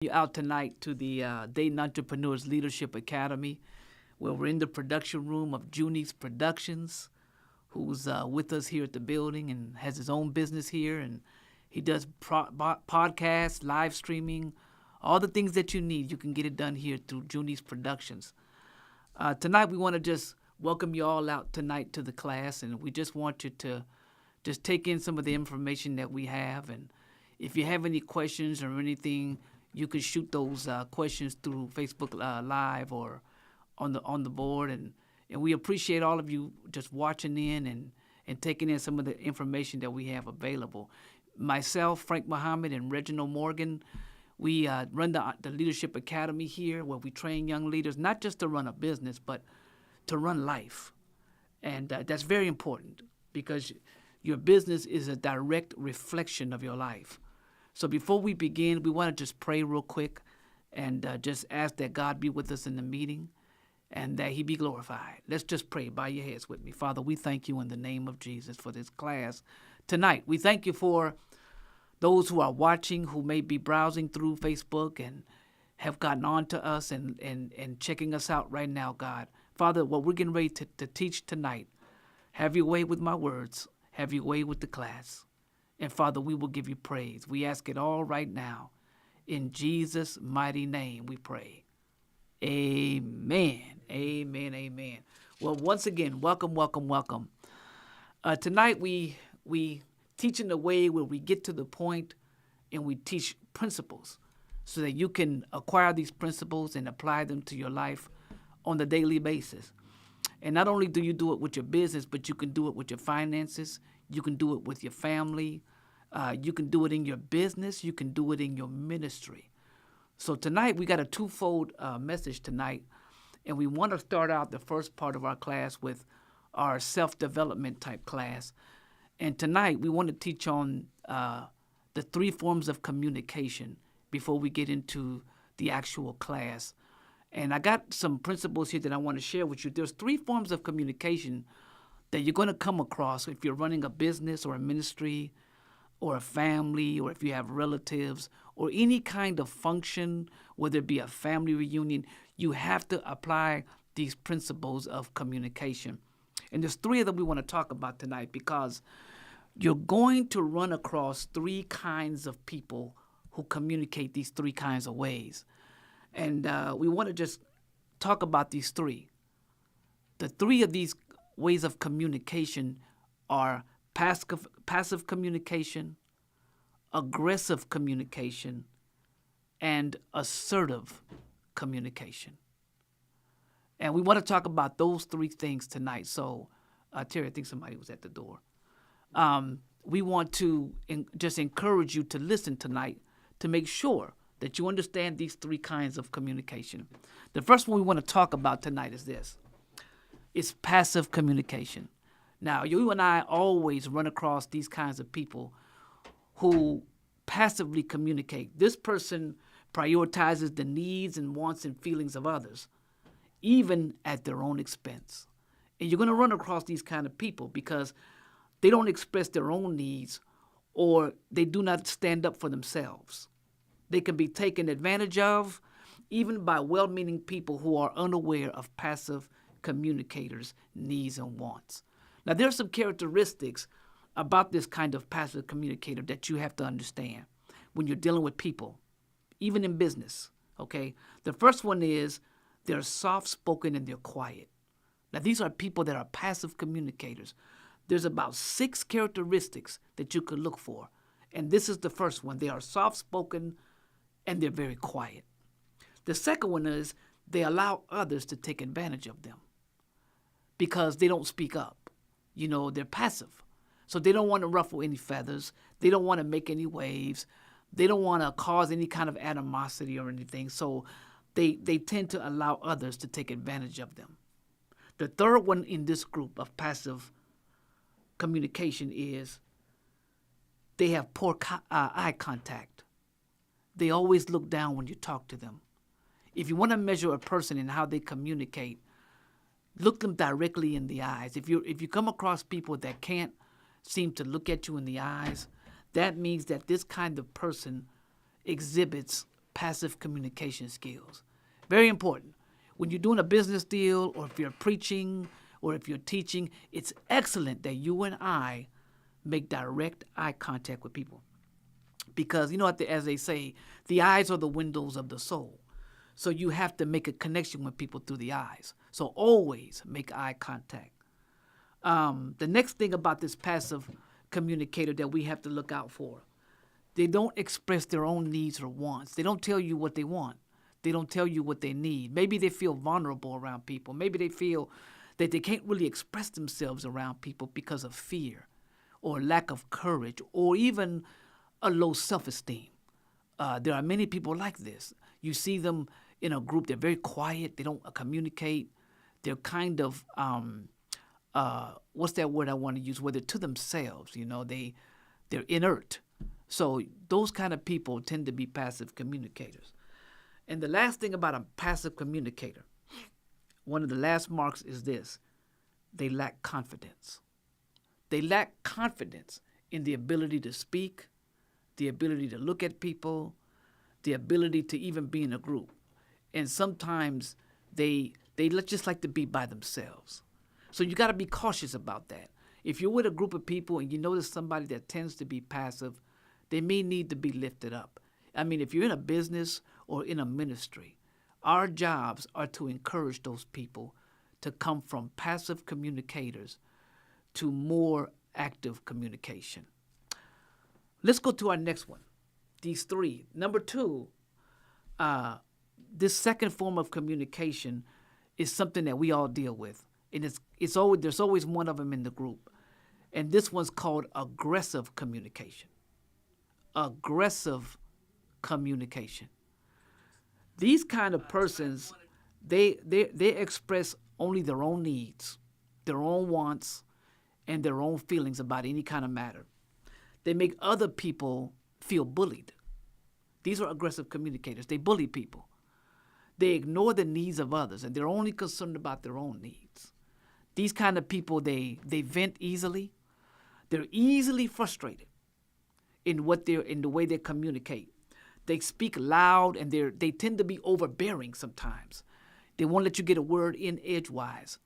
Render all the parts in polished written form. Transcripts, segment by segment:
You out tonight to the Dayton Entrepreneurs Leadership Academy, where we're in the production room of Juni's Productions, who's with us here at the building and has his own business here, and he does podcasts, live streaming, all the things that you need. You can get it done here through Juni's Productions. Tonight we want to just welcome you all out tonight to the class, and we just want you to just take in some of the information that we have, and if you have any questions or anything, you can shoot those questions through Facebook Live or on the board, and we appreciate all of you just watching in and taking in some of the information that we have available. Myself, Frank Muhammad, and Reginald Morgan, we run the Leadership Academy here, where we train young leaders not just to run a business, but to run life, and that's very important because your business is a direct reflection of your life. So before we begin, we want to just pray real quick and just ask that God be with us in the meeting and that he be glorified. Let's just pray. Bow your heads with me. Father, we thank you in the name of Jesus for this class tonight. We thank you for those who are watching, who may be browsing through Facebook and have gotten on to us and checking us out right now, God. Father, what we're getting ready to teach tonight, have your way with my words. Have your way with the class. And Father, we will give you praise. We ask it all right now. In Jesus' mighty name we pray. Amen. Amen. Amen. Well, once again, welcome, welcome, welcome. Tonight we teach in a way where we get to the point and we teach principles so that you can acquire these principles and apply them to your life on the daily basis. And not only do you do it with your business, but you can do it with your finances. You can do it with your family. You can do it in your business. You can do it in your ministry. So tonight, we got a twofold message tonight. And we want to start out the first part of our class with our self-development type class. And tonight, we want to teach on the three forms of communication before we get into the actual class. And I got some principles here that I want to share with you. There's three forms of communication that you're going to come across if you're running a business or a ministry or a family, or if you have relatives or any kind of function, whether it be a family reunion. You have to apply these principles of communication. And there's three of them we want to talk about tonight because you're going to run across three kinds of people who communicate these three kinds of ways. And we want to just talk about these three. The three of these ways of communication are passive communication, aggressive communication, and assertive communication. And we want to talk about those three things tonight. So, Terry, I think somebody was at the door. We want to just encourage you to listen tonight to make sure that you understand these three kinds of communication. The first one we want to talk about tonight is this. It's passive communication. Now, you and I always run across these kinds of people who passively communicate. This person prioritizes the needs and wants and feelings of others, even at their own expense. And you're going to run across these kind of people because they don't express their own needs or they do not stand up for themselves. They can be taken advantage of even by well-meaning people who are unaware of passive communicators' needs and wants. Now, there are some characteristics about this kind of passive communicator that you have to understand when you're dealing with people, even in business, okay? The first one is they're soft-spoken and they're quiet. Now, these are people that are passive communicators. There's about 6 characteristics that you could look for, and this is the first one. They are soft-spoken and they're very quiet. The second one is they allow others to take advantage of them because they don't speak up. You know, they're passive. So they don't want to ruffle any feathers. They don't want to make any waves. They don't want to cause any kind of animosity or anything. So they tend to allow others to take advantage of them. The third one in this group of passive communication is they have poor eye contact. They always look down when you talk to them. If you want to measure a person and how they communicate, look them directly in the eyes. If you come across people that can't seem to look at you in the eyes, that means that this kind of person exhibits passive communication skills. Very important. When you're doing a business deal, or if you're preaching, or if you're teaching, it's excellent that you and I make direct eye contact with people. Because, as they say, the eyes are the windows of the soul. So you have to make a connection with people through the eyes. So always make eye contact. The next thing about this passive communicator that we have to look out for, they don't express their own needs or wants. They don't tell you what they want. They don't tell you what they need. Maybe they feel vulnerable around people. Maybe they feel that they can't really express themselves around people because of fear or lack of courage or even a low self-esteem. There are many people like this. You see them in a group, they're very quiet. They don't communicate. They're kind of, what's that word I want to use? Where they're to themselves, they're inert. So those kind of people tend to be passive communicators. And the last thing about a passive communicator, one of the last marks is this: they lack confidence. They lack confidence in the ability to speak, the ability to look at people, the ability to even be in a group. And sometimes they just like to be by themselves. So you got to be cautious about that. If you're with a group of people and you notice somebody that tends to be passive, they may need to be lifted up. I mean, if you're in a business or in a ministry, our jobs are to encourage those people to come from passive communicators to more active communication. Let's go to our next one. These three. Number 2, this second form of communication is something that we all deal with. And there's always one of them in the group. And this one's called aggressive communication. Aggressive communication. These kind of persons, they express only their own needs, their own wants, and their own feelings about any kind of matter. They make other people feel bullied. These are aggressive communicators. They bully people. They ignore the needs of others, and they're only concerned about their own needs. These kind of people, they vent easily. They're easily frustrated in the way they communicate. They speak loud, and they tend to be overbearing sometimes. They won't let you get a word in edgewise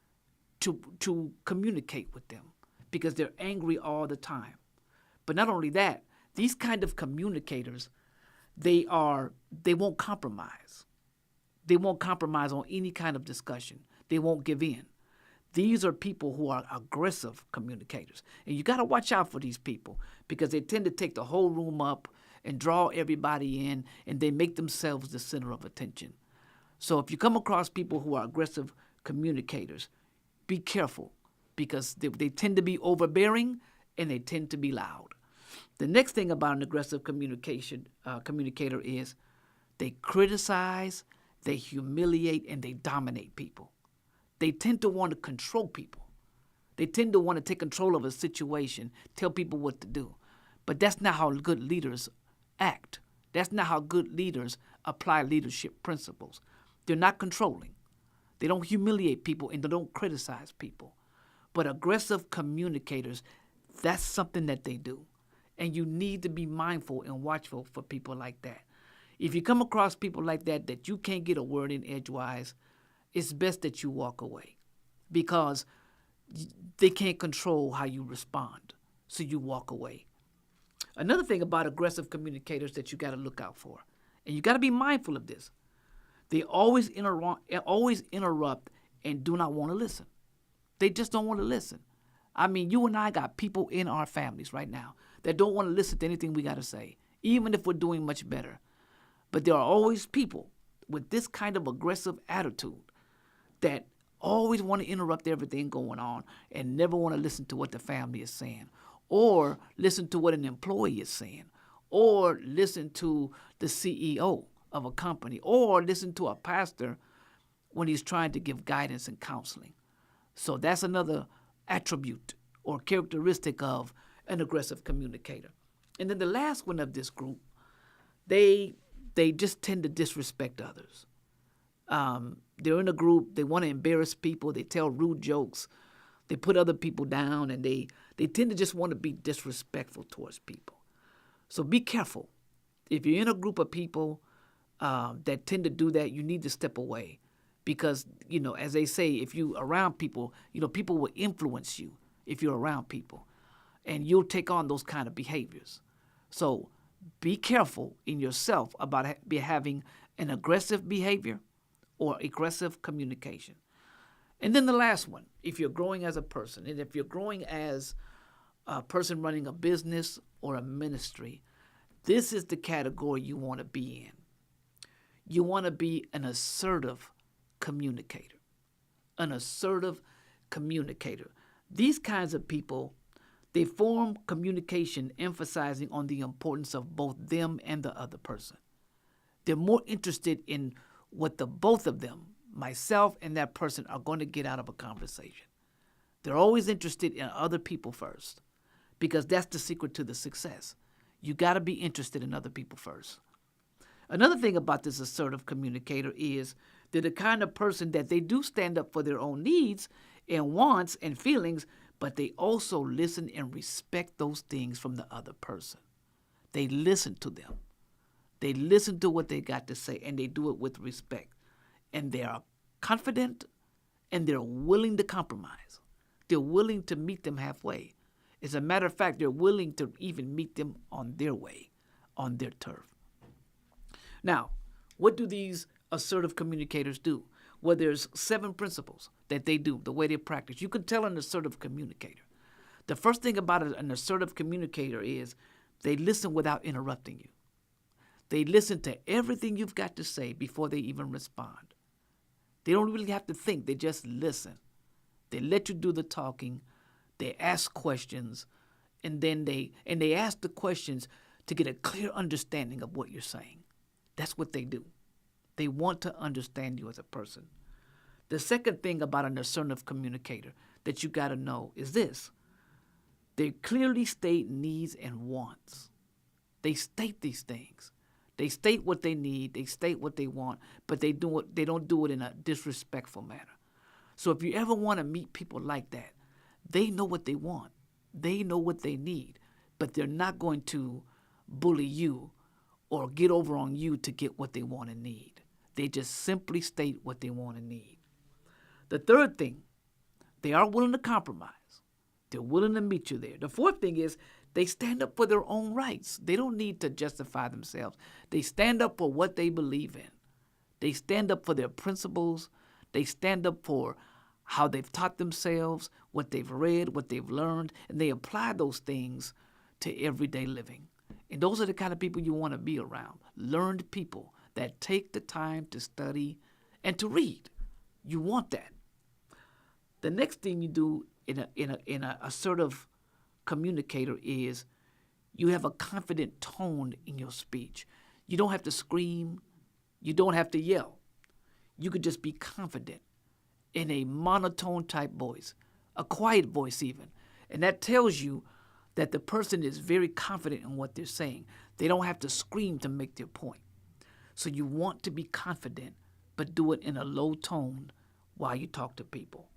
to communicate with them because they're angry all the time. But not only that, these kind of communicators, they won't compromise. They won't compromise on any kind of discussion. They won't give in. These are people who are aggressive communicators. And you got to watch out for these people because they tend to take the whole room up and draw everybody in, and they make themselves the center of attention. So if you come across people who are aggressive communicators, be careful because they tend to be overbearing and they tend to be loud. The next thing about an aggressive communicator is they criticize, they humiliate, and they dominate people. They tend to want to control people. They tend to want to take control of a situation, tell people what to do. But that's not how good leaders act. That's not how good leaders apply leadership principles. They're not controlling. They don't humiliate people and they don't criticize people. But aggressive communicators, that's something that they do. And you need to be mindful and watchful for people like that. If you come across people like that you can't get a word in edgewise, it's best that you walk away because they can't control how you respond. So you walk away. Another thing about aggressive communicators that you got to look out for, and you got to be mindful of this, they always interrupt and do not want to listen. They just don't want to listen. I mean, you and I got people in our families right now that don't want to listen to anything we got to say, even if we're doing much better. But there are always people with this kind of aggressive attitude that always want to interrupt everything going on and never want to listen to what the family is saying or listen to what an employee is saying or listen to the CEO of a company or listen to a pastor when he's trying to give guidance and counseling. So that's another attribute or characteristic of an aggressive communicator. And then the last one of this group, they just tend to disrespect others. They're in a group, they want to embarrass people, they tell rude jokes, they put other people down, and they tend to just want to be disrespectful towards people. So be careful. If you're in a group of people, that tend to do that, you need to step away. Because, as they say, if you around people, people will influence you if you're around people. And you'll take on those kind of behaviors. So be careful in yourself about having an aggressive behavior or aggressive communication. And then the last one, if you're growing as a person, and if you're growing as a person running a business or a ministry, this is the category you want to be in. You want to be an assertive communicator. An assertive communicator. These kinds of people, they form communication emphasizing on the importance of both them and the other person. They're more interested in what the both of them, myself and that person, are going to get out of a conversation. They're always interested in other people first, because that's the secret to the success. You got to be interested in other people first. Another thing about this assertive communicator is they're the kind of person that they do stand up for their own needs and wants and feelings, but they also listen and respect those things from the other person. They listen to them. They listen to what they got to say, and they do it with respect. And they are confident, and they're willing to compromise. They're willing to meet them halfway. As a matter of fact, they're willing to even meet them on their way, on their turf. Now, what do these assertive communicators do? Well, there's 7 principles that they do, the way they practice. You can tell an assertive communicator. The first thing about an assertive communicator is they listen without interrupting you. They listen to everything you've got to say before they even respond. They don't really have to think. They just listen. They let you do the talking. They ask questions, and then they ask the questions to get a clear understanding of what you're saying. That's what they do. They want to understand you as a person. The second thing about an assertive communicator that you got to know is this. They clearly state needs and wants. They state these things. They state what they need. They state what they want, but they don't do it in a disrespectful manner. So if you ever want to meet people like that, they know what they want. They know what they need, but they're not going to bully you or get over on you to get what they want and need. They just simply state what they want and need. The third thing, they are willing to compromise. They're willing to meet you there. The fourth thing is they stand up for their own rights. They don't need to justify themselves. They stand up for what they believe in. They stand up for their principles. They stand up for how they've taught themselves, what they've read, what they've learned, and they apply those things to everyday living. And those are the kind of people you want to be around, learned people that take the time to study and to read. You want that. The next thing you do in a assertive communicator is you have a confident tone in your speech. You don't have to scream. You don't have to yell. You could just be confident in a monotone type voice, a quiet voice even. And that tells you that the person is very confident in what they're saying. They don't have to scream to make their point. So you want to be confident, but do it in a low tone while you talk to people.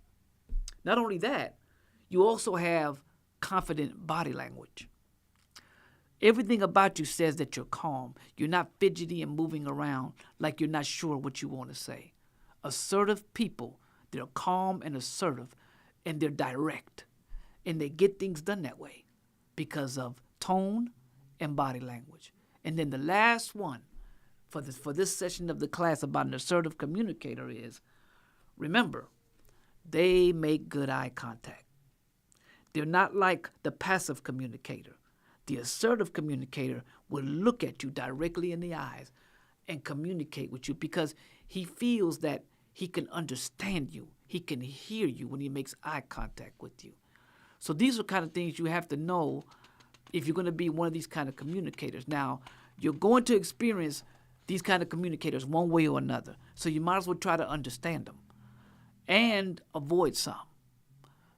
Not only that, you also have confident body language. Everything about you says that you're calm. You're not fidgety and moving around like you're not sure what you want to say. Assertive people, they're calm and assertive, and they're direct. And they get things done that way because of tone and body language. And then the last one for this session of the class about an assertive communicator is, remember, they make good eye contact. They're not like the passive communicator. The assertive communicator will look at you directly in the eyes and communicate with you because he feels that he can understand you. He can hear you when he makes eye contact with you. So these are kind of things you have to know if you're going to be one of these kind of communicators. Now, you're going to experience these kind of communicators one way or another. So you might as well try to understand them and avoid some.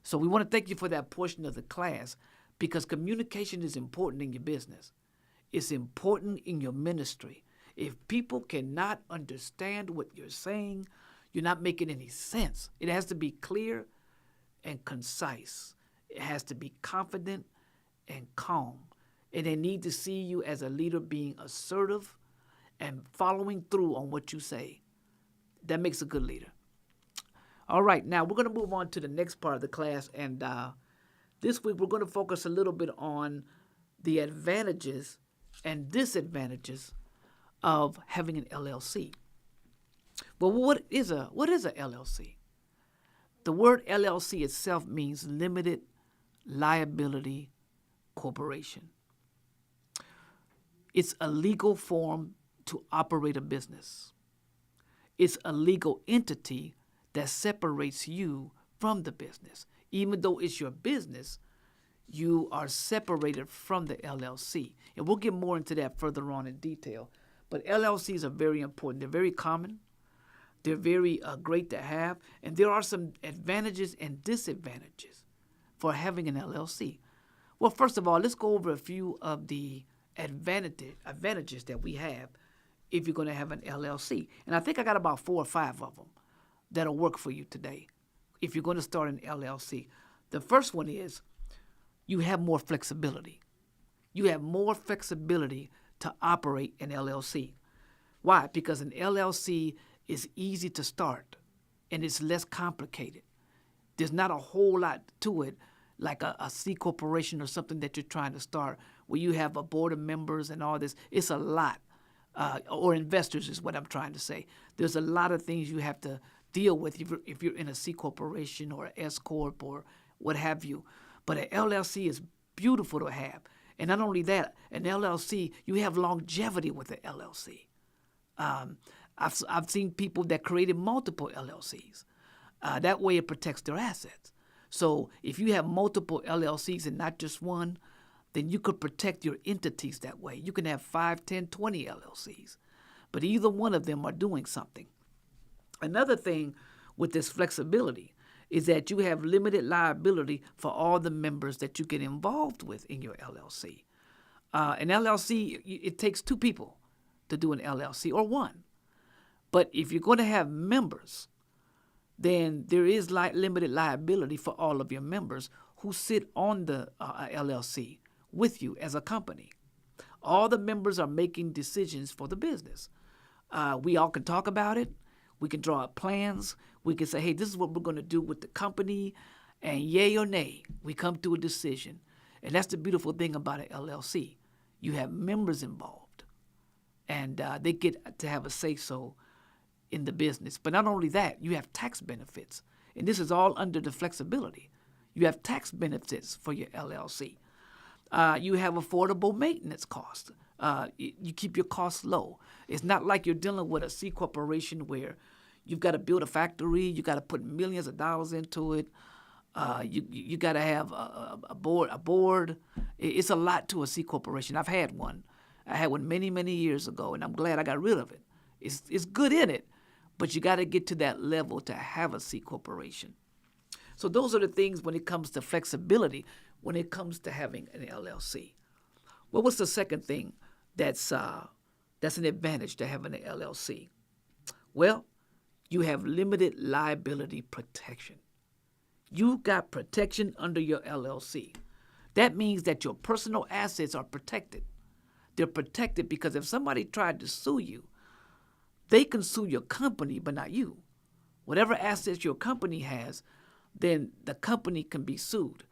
So we want to thank you for that portion of the class because communication is important in your business. It's important in your ministry. If people cannot understand what you're saying, you're not making any sense. It has to be clear and concise. It has to be confident and calm. And they need to see you as a leader being assertive and following through on what you say. That makes a good leader. All right, now we're going to move on to the next part of the class, and this week we're going to focus a little bit on the advantages and disadvantages of having an LLC. Well, what is a LLC? The word LLC itself means limited liability corporation. It's a legal form to operate a business. It's a legal entity that separates you from the business. Even though it's your business, you are separated from the LLC. And we'll get more into that further on in detail. But LLCs are very important. They're very common. They're very great to have. And there are some advantages and disadvantages for having an LLC. Well, first of all, let's go over a few of the advantages that we have if you're going to have an LLC. And I think I got about 4 or 5 of them that'll work for you today if you're going to start an LLC. The first one is you have more flexibility. You have more flexibility to operate an LLC. Why? Because an LLC is easy to start and it's less complicated. There's not a whole lot to it like a C corporation or something that you're trying to start where you have a board of members and all this. It's a lot. Or investors is what I'm trying to say. There's a lot of things you have to deal with if you're in a C corporation or an S corp or what have you. But an LLC is beautiful to have. And not only that, an LLC, you have longevity with an LLC. I've seen people that created multiple LLCs. That way it protects their assets. So if you have multiple LLCs and not just one, then you could protect your entities that way. You can have 5, 10, 20 LLCs, but either one of them are doing something. Another thing with this flexibility is that you have limited liability for all the members that you get involved with in your LLC. An LLC, it takes 2 people to do an LLC or 1. But if you're going to have members, then there is limited liability for all of your members who sit on the LLC with you as a company. All the members are making decisions for the business. We all can talk about it. We can draw up plans. We can say, hey, this is what we're going to do with the company. And yay or nay, we come to a decision. And that's the beautiful thing about an LLC. You have members involved. And they get to have a say-so in the business. But not only that, you have tax benefits. And this is all under the flexibility. You have tax benefits for your LLC. You have affordable maintenance costs. You keep your costs low. It's not like you're dealing with a C corporation where you've got to build a factory, you got to put millions of dollars into it. You got to have a board. It's a lot to a C corporation. I've had one. I had one many, many years ago, and I'm glad I got rid of it. It's good in it, but you got to get to that level to have a C corporation. So those are the things when it comes to flexibility, when it comes to having an LLC. Well, what's the second thing that's an advantage to having an LLC? Well, you have limited liability protection. You got protection under your LLC. That means that your personal assets are protected. They're protected because if somebody tried to sue you, they can sue your company, but not you. Whatever assets your company has, then the company can be sued.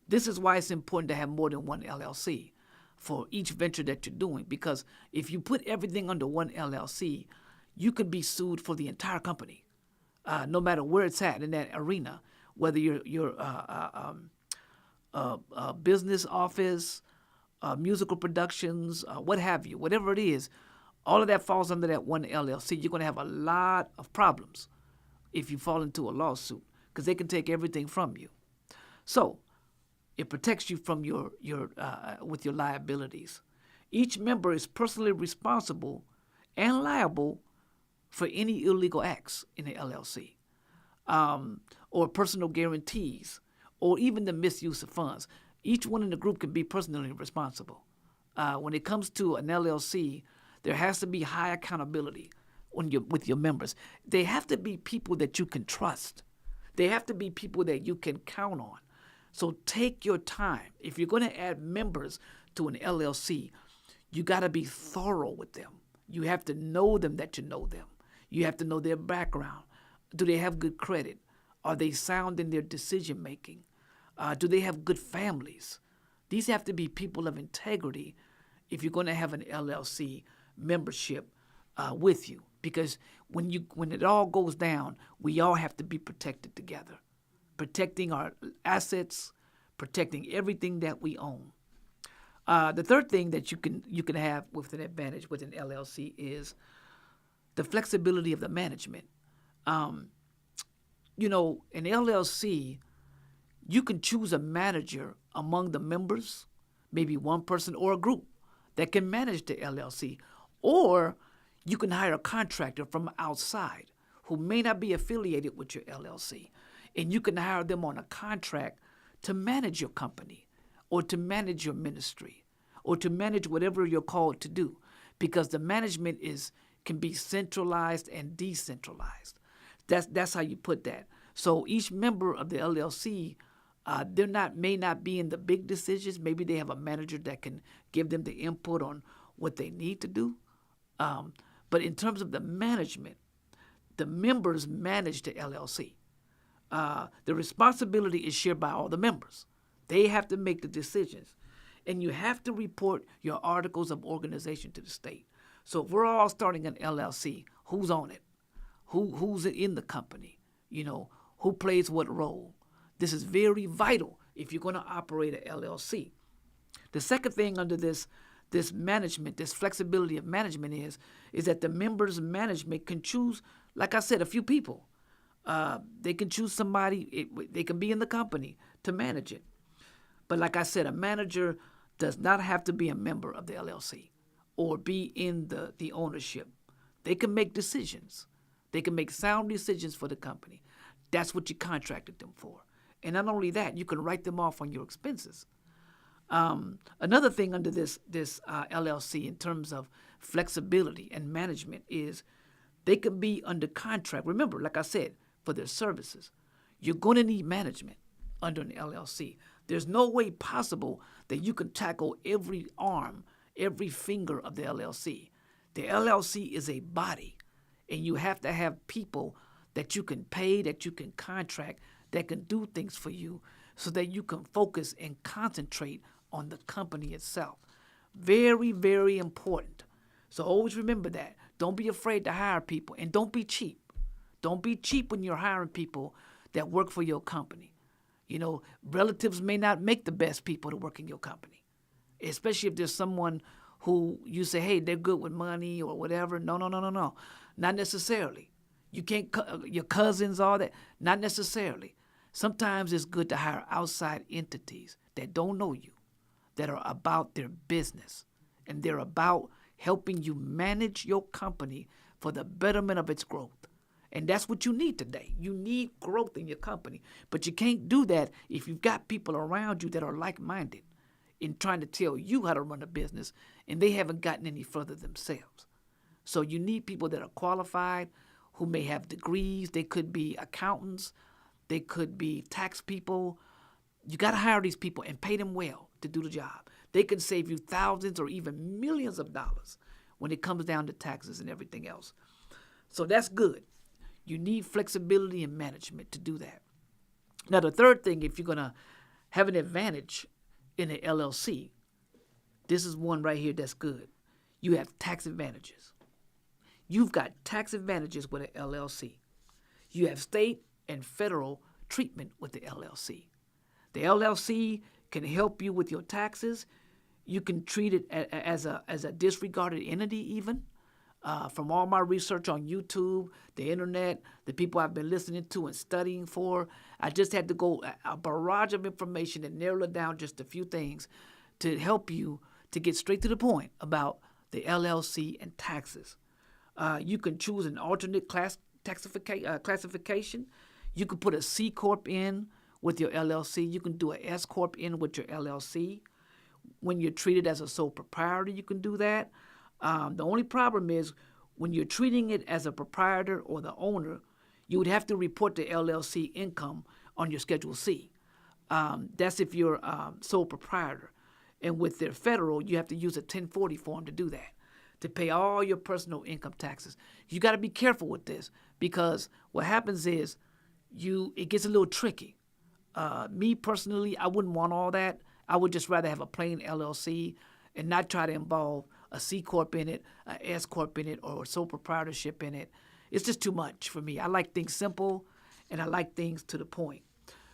This is why it's important to have more than one LLC for each venture that you're doing, because if you put everything under one LLC, you could be sued for the entire company, no matter where it's at in that arena, whether you're business office, musical productions, what have you, whatever it is, all of that falls under that one LLC. You're going to have a lot of problems if you fall into a lawsuit because they can take everything from you. So it protects you from with your liabilities. Each member is personally responsible and liable for any illegal acts in the LLC, or personal guarantees, or even the misuse of funds. Each one in the group can be personally responsible. When it comes to an LLC, there has to be high accountability with your members. They have to be people that you can trust. They have to be people that you can count on. So take your time. If you're going to add members to an LLC, you got to be thorough with them. You have to know them that you know them. You have to know their background. Do they have good credit? Are they sound in their decision making? Do they have good families? These have to be people of integrity if you're going to have an LLC membership with you. Because when it all goes down, we all have to be protected together, protecting our assets, protecting everything that we own. The third thing that you can have with an advantage with an LLC is the flexibility of the management. An LLC, you can choose a manager among the members, maybe one person or a group that can manage the LLC, or you can hire a contractor from outside who may not be affiliated with your LLC, and you can hire them on a contract to manage your company or to manage your ministry or to manage whatever you're called to do, because the management can be centralized and decentralized. That's how you put that. So each member of the LLC, may not be in the big decisions. Maybe they have a manager that can give them the input on what they need to do. But in terms of the management, the members manage the LLC. The responsibility is shared by all the members. They have to make the decisions. And you have to report your articles of organization to the state. So if we're all starting an LLC, who's on it? Who's in the company? Who plays what role? This is very vital if you're going to operate an LLC. The second thing under this management, this flexibility of management is that the members' management can choose, like I said, a few people. They can choose somebody, they can be in the company to manage it. But like I said, a manager does not have to be a member of the LLC or be in the ownership. They can make decisions. They can make sound decisions for the company. That's what you contracted them for. And not only that, you can write them off on your expenses. Another thing under this LLC in terms of flexibility and management is they can be under contract. Remember, like I said, for their services. You're going to need management under an LLC. There's no way possible that you can tackle every arm, every finger of the LLC. The LLC is a body, and you have to have people that you can pay, that you can contract, that can do things for you so that you can focus and concentrate on the company itself. Very, very important. So always remember that. Don't be afraid to hire people, and don't be cheap. Don't be cheap when you're hiring people that work for your company. Relatives may not make the best people to work in your company, especially if there's someone who you say, hey, they're good with money or whatever. No. Not necessarily. You can't, your cousins, all that. Not necessarily. Sometimes it's good to hire outside entities that don't know you, that are about their business, and they're about helping you manage your company for the betterment of its growth. And that's what you need today. You need growth in your company. But you can't do that if you've got people around you that are like-minded in trying to tell you how to run a business, and they haven't gotten any further themselves. So you need people that are qualified, who may have degrees. They could be accountants. They could be tax people. You got to hire these people and pay them well to do the job. They can save you thousands or even millions of dollars when it comes down to taxes and everything else. So that's good. You need flexibility and management to do that. Now, the third thing, if you're going to have an advantage in an LLC, this is one right here that's good. You have tax advantages. You've got tax advantages with an LLC. You have state and federal treatment with the LLC. The LLC can help you with your taxes. You can treat it as a disregarded entity even. From all my research on YouTube, the internet, the people I've been listening to and studying for, I just had to go a barrage of information and narrow it down just a few things to help you to get straight to the point about the LLC and taxes. You can choose an alternate classification. You can put a C Corp in with your LLC. You can do a S Corp in with your LLC. When you're treated as a sole proprietor, you can do that. The only problem is when you're treating it as a proprietor or the owner, you would have to report the LLC income on your Schedule C. That's if you're sole proprietor. And with their federal, you have to use a 1040 form to do that. to pay all your personal income taxes. You got to be careful with this because what happens is it gets a little tricky. Me personally, I wouldn't want all that. I would just rather have a plain LLC and not try to involve a C Corp in it, a S Corp in it, or a sole proprietorship in it. It's just too much for me. I like things simple and I like things to the point.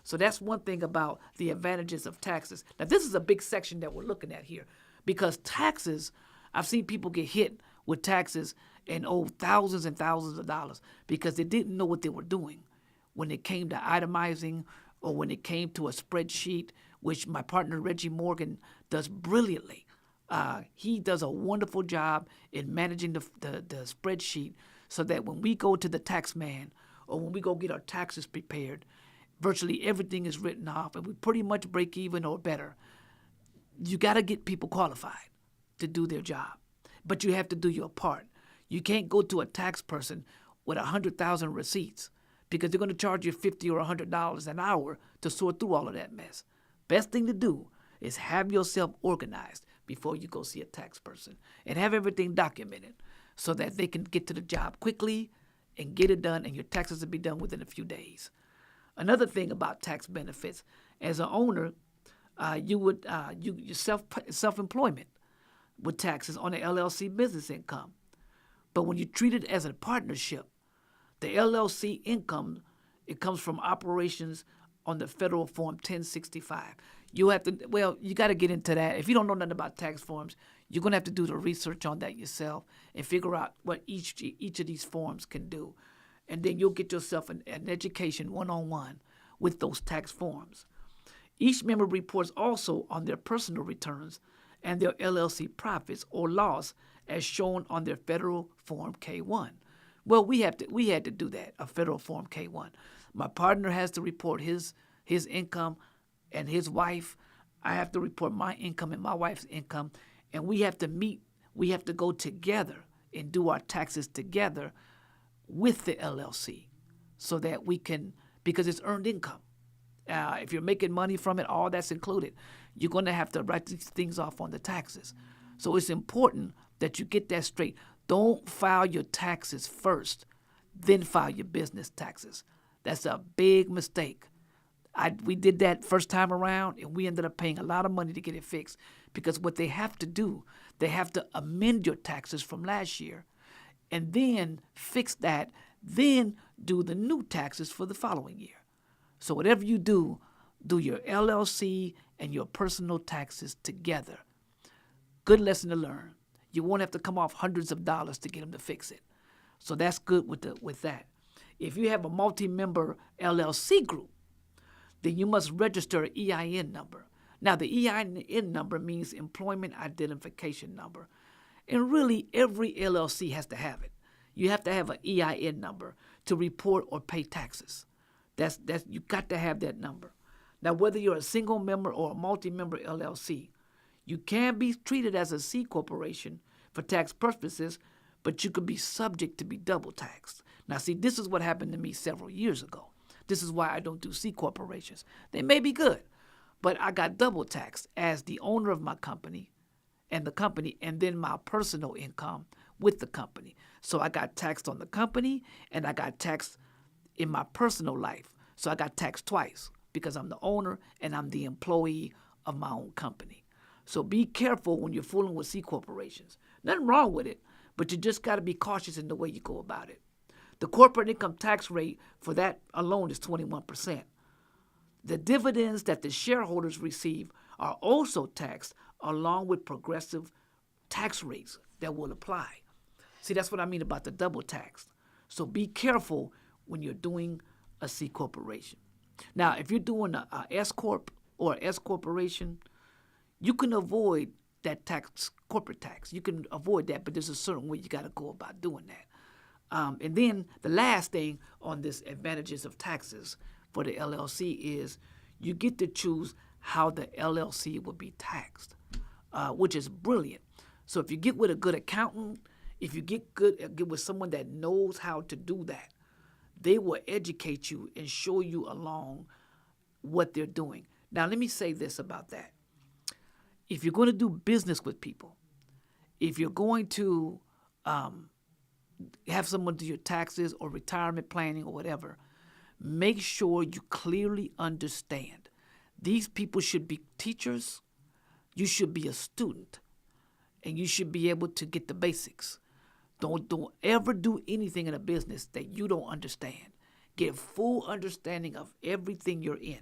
So that's one thing about the advantages of taxes. Now, this is a big section that we're looking at here because taxes, I've seen people get hit with taxes and owe thousands and thousands of dollars because they didn't know what they were doing when it came to itemizing or when it came to a spreadsheet, which my partner Reggie Morgan does brilliantly. He does a wonderful job in managing the spreadsheet so that when we go to the tax man or when we go get our taxes prepared, virtually everything is written off and we pretty much break even or better. You got to get people qualified to do their job, but you have to do your part. You can't go to a tax person with 100,000 receipts because they're going to charge you $50 or $100 an hour to sort through all of that mess. Best thing to do is have yourself organized before you go see a tax person and have everything documented so that they can get to the job quickly and get it done and your taxes will be done within a few days. Another thing about tax benefits, as an owner, you self-employment with taxes on the LLC business income. But when you treat it as a partnership, the LLC income, it comes from operations on the federal form 1065. You got to get into that. If you don't know nothing about tax forms, you're going to have to do the research on that yourself and figure out what each of these forms can do. And then you'll get yourself an education one-on-one with those tax forms. Each member reports also on their personal returns and their LLC profits or loss as shown on their federal Form K-1. Well, we had to do that, a federal Form K-1. My partner has to report his income and his wife. I have to report my income and my wife's income. And we have to meet. We have to go together and do our taxes together with the LLC so that we can, because it's earned income. If you're making money from it, all that's included. You're going to have to write these things off on the taxes. So it's important that you get that straight. Don't file your taxes first, then file your business taxes. That's a big mistake. We did that first time around, and we ended up paying a lot of money to get it fixed because what they have to do, they have to amend your taxes from last year and then fix that, then do the new taxes for the following year. So whatever you do your LLC and your personal taxes together. Good lesson to learn. You won't have to come off hundreds of dollars to get them to fix it. So that's good with that. If you have a multi-member LLC group, then you must register an EIN number. Now, the EIN number means Employment Identification Number. And really, every LLC has to have it. You have to have an EIN number to report or pay taxes. You got to have that number. Now, whether you're a single member or a multi-member LLC, you can be treated as a C corporation for tax purposes, but you could be subject to be double taxed. Now, see, this is what happened to me several years ago. This is why I don't do C corporations. They may be good, but I got double taxed as the owner of my company and then my personal income with the company. So I got taxed on the company and I got taxed in my personal life. So I got taxed twice because I'm the owner and I'm the employee of my own company. So be careful when you're fooling with C corporations. Nothing wrong with it, but you just got to be cautious in the way you go about it. The corporate income tax rate for that alone is 21%. The dividends that the shareholders receive are also taxed along with progressive tax rates that will apply. See, that's what I mean about the double tax. So be careful when you're doing a C corporation. Now, if you're doing a S corp or S corporation, you can avoid that tax, corporate tax. You can avoid that, but there's a certain way you got to go about doing that. And then the last thing on this advantages of taxes for the LLC is you get to choose how the LLC will be taxed, which is brilliant. So if you get with a good accountant, if you get with someone that knows how to do that, they will educate you and show you along what they're doing. Now, let me say this about that. If you're going to do business with people, if you're going to have someone do your taxes or retirement planning or whatever, make sure you clearly understand. These people should be teachers. You should be a student, and you should be able to get the basics. Don't ever do anything in a business that you don't understand. Get full understanding of everything you're in.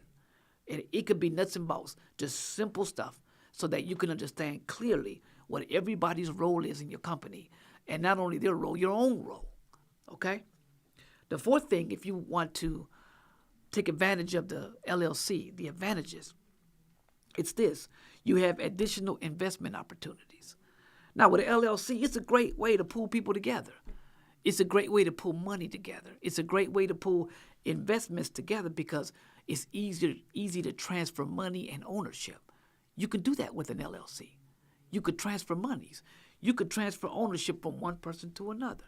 And it could be nuts and bolts, just simple stuff, so that you can understand clearly what everybody's role is in your company. And not only their role, your own role. Okay? The fourth thing, if you want to take advantage of the LLC, the advantages, it's this. You have additional investment opportunities. Now, with an LLC, it's a great way to pull people together. It's a great way to pull money together. It's a great way to pull investments together because it's easy to transfer money and ownership. You can do that with an LLC. You could transfer monies. You could transfer ownership from one person to another.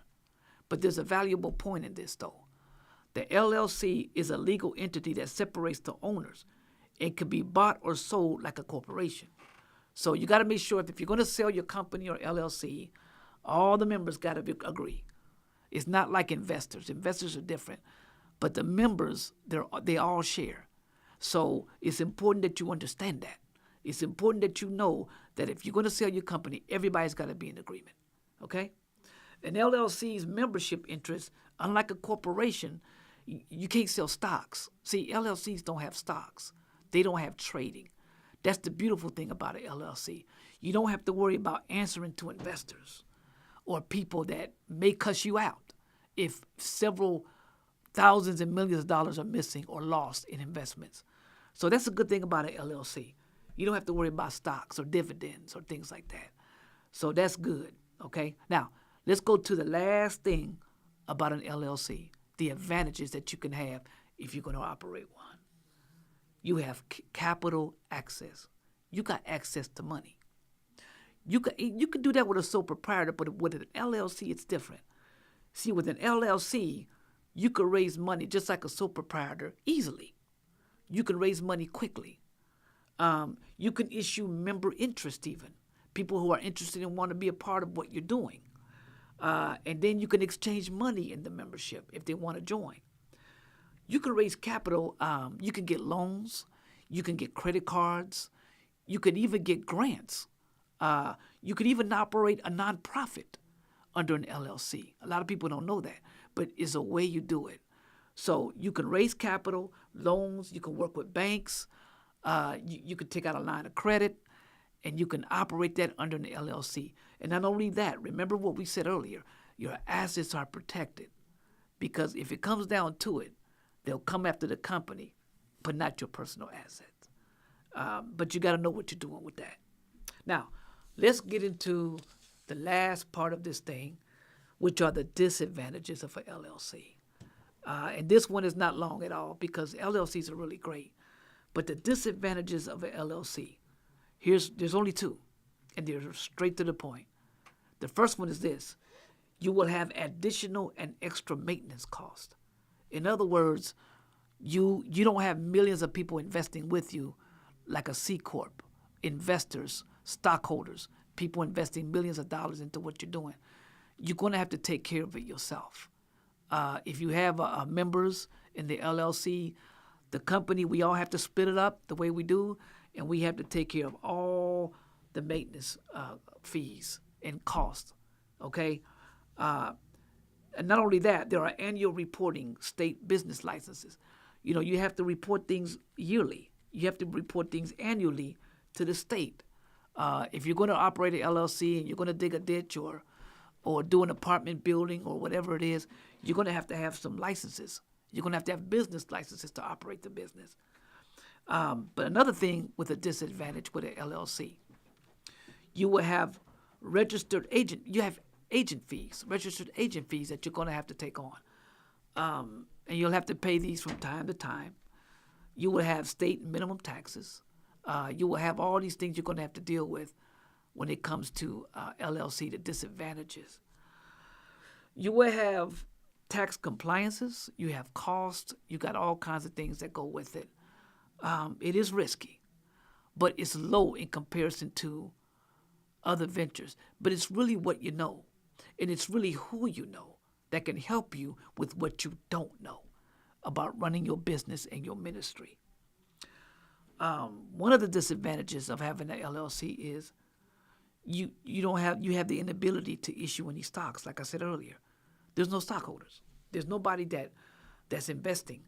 But there's a valuable point in this, though. The LLC is a legal entity that separates the owners. It can be bought or sold like a corporation. So you got to make sure if you're going to sell your company or LLC, all the members got to agree. It's not like investors. Investors are different. But the members, they all share. So it's important that you understand that. It's important that you know that if you're going to sell your company, everybody's got to be in agreement. Okay? An LLC's membership interest, unlike a corporation, you can't sell stocks. See, LLCs don't have stocks. They don't have trading. That's the beautiful thing about an LLC. You don't have to worry about answering to investors or people that may cuss you out if several thousands and millions of dollars are missing or lost in investments. So that's a good thing about an LLC. You don't have to worry about stocks or dividends or things like that. So that's good, okay? Now, let's go to the last thing about an LLC, the advantages that you can have if you're going to operate one. You have capital access. You got access to money. You can do that with a sole proprietor, but with an LLC, it's different. See, with an LLC, you can raise money just like a sole proprietor easily. You can raise money quickly. You can issue member interest even. People who are interested and want to be a part of what you're doing. And then you can exchange money in the membership if they want to join. You can raise capital. You can get loans. You can get credit cards. You can even get grants. You could even operate a nonprofit under an LLC. A lot of people don't know that, but it's a way you do it. So you can raise capital, loans. You can work with banks. You can take out a line of credit, and you can operate that under an LLC. And not only that, remember what we said earlier, your assets are protected because if it comes down to it, they'll come after the company, but not your personal assets. But you got to know what you're doing with that. Now, let's get into the last part of this thing, which are the disadvantages of an LLC. And this one is not long at all because LLCs are really great. But the disadvantages of an LLC, there's only two, and they're straight to the point. The first one is this. You will have additional and extra maintenance costs. In other words, you don't have millions of people investing with you like a C Corp, investors, stockholders, people investing millions of dollars into what you're doing. You're going to have to take care of it yourself. If you have members in the LLC, the company, we all have to split it up the way we do, and we have to take care of all the maintenance fees and costs, okay? And not only that, there are annual reporting state business licenses. You know, you have to report things yearly. You have to report things annually to the state. If you're going to operate an LLC and you're going to dig a ditch or do an apartment building or whatever it is, you're going to have some licenses. You're going to have business licenses to operate the business. But another thing with a disadvantage with an LLC, you will have registered agent. You have agent fees, registered agent fees that you're going to have to take on. And you'll have to pay these from time to time. You will have state minimum taxes. You will have all these things you're going to have to deal with when it comes to LLC, the disadvantages. You will have tax compliances. You have costs. You got all kinds of things that go with it. It is risky, but it's low in comparison to other ventures. But it's really what you know, and it's really who you know that can help you with what you don't know about running your business and your ministry. One of the disadvantages of having an LLC is you have the inability to issue any stocks. Like I said earlier, there's no stockholders. There's nobody that's investing.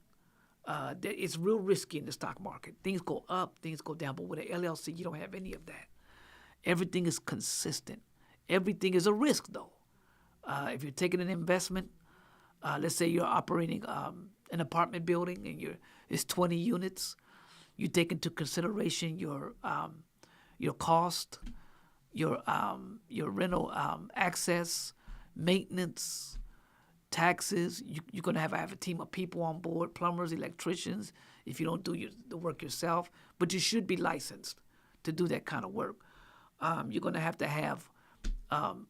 It's real risky in the stock market. Things go up, things go down. But with an LLC, you don't have any of that. Everything is consistent. Everything is a risk, though. If you're taking an investment, let's say you're operating an apartment building and it's 20 units, you take into consideration your cost, your rental access, maintenance, taxes. You're going to have a team of people on board, plumbers, electricians, if you don't do the work yourself. But you should be licensed to do that kind of work. You're going to have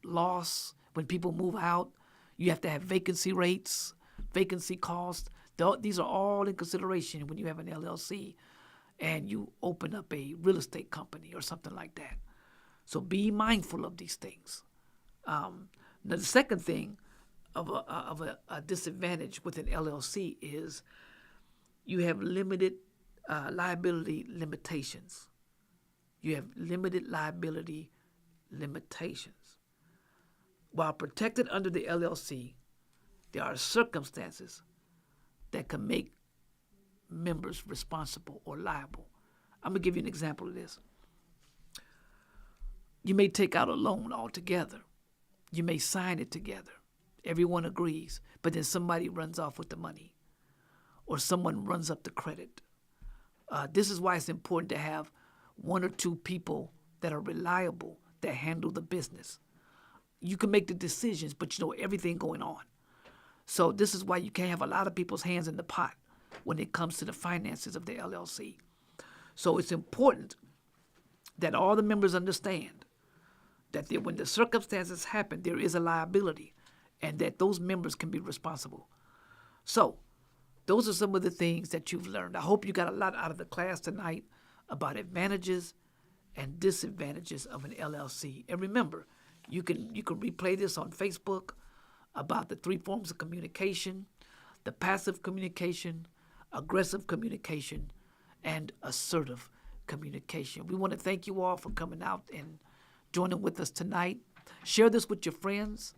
loss when people move out. You have to have vacancy rates, vacancy costs. These are all in consideration when you have an LLC and you open up a real estate company or something like that. So be mindful of these things. Now, the second thing of a disadvantage with an LLC is you have limited liability limitations. You have limited liability limitations. While protected under the LLC, there are circumstances that can make members responsible or liable. I'm going to give you an example of this. You may take out a loan altogether. You may sign it together. Everyone agrees, but then somebody runs off with the money or someone runs up the credit. This is why it's important to have one or two people that are reliable that handle the business. You can make the decisions, but you know everything going on. So this is why you can't have a lot of people's hands in the pot when it comes to the finances of the LLC. So it's important that all the members understand that when the circumstances happen, there is a liability and that those members can be responsible. So those are some of the things that you've learned. I hope you got a lot out of the class tonight about advantages and disadvantages of an LLC. And remember, you can replay this on Facebook about the 3 forms of communication: the passive communication, aggressive communication, and assertive communication. We want to thank you all for coming out and joining with us tonight. Share this with your friends.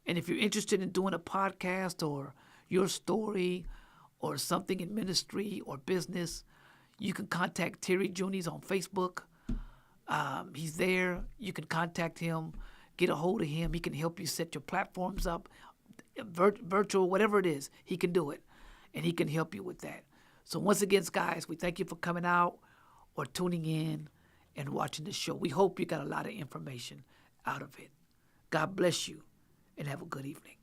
And if you're interested in doing a podcast or your story or something in ministry or business, you can contact Terry Junies on Facebook. He's there. You can contact him, get a hold of him. He can help you set your platforms up, virtual, whatever it is. He can do it, and he can help you with that. So once again, guys, we thank you for coming out or tuning in and watching the show. We hope you got a lot of information out of it. God bless you, and have a good evening.